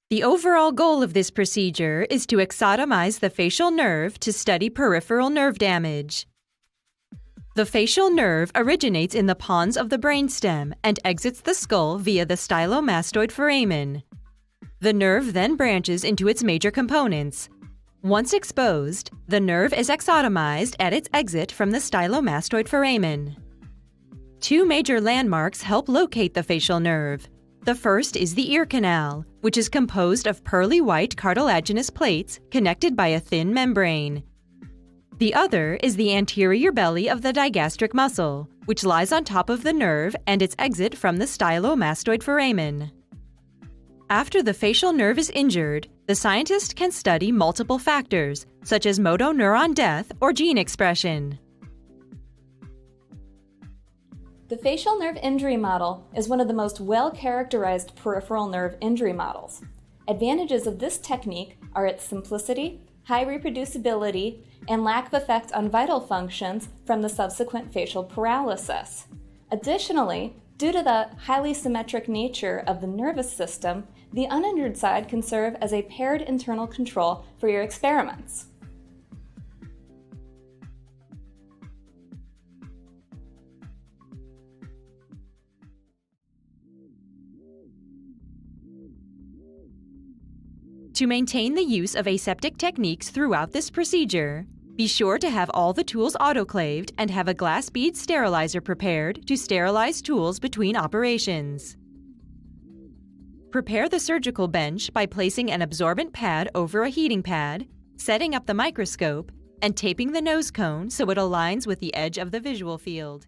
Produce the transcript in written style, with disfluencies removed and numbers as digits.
The overall goal of this procedure is to axotomize the facial nerve to study peripheral nerve damage. The facial nerve originates in the pons of the brainstem and exits the skull via the stylomastoid foramen. The nerve then branches into its major components. Once exposed, the nerve is axotomized at its exit from the stylomastoid foramen. Two major landmarks help locate the facial nerve. The first is the ear canal, which is composed of pearly white cartilaginous plates connected by a thin membrane. The other is the anterior belly of the digastric muscle, which lies on top of the nerve and its exit from the stylomastoid foramen. After the facial nerve is injured, the scientist can study multiple factors, such as motoneuron death or gene expression. The facial nerve injury model is one of the most well-characterized peripheral nerve injury models. Advantages of this technique are its simplicity, high reproducibility, and lack of effect on vital functions from the subsequent facial paralysis. Additionally, due to the highly symmetric nature of the nervous system, the uninjured side can serve as a paired internal control for your experiments. To maintain the use of aseptic techniques throughout this procedure, be sure to have all the tools autoclaved and have a glass bead sterilizer prepared to sterilize tools between operations. Prepare the surgical bench by placing an absorbent pad over a heating pad, setting up the microscope, and taping the nose cone so it aligns with the edge of the visual field.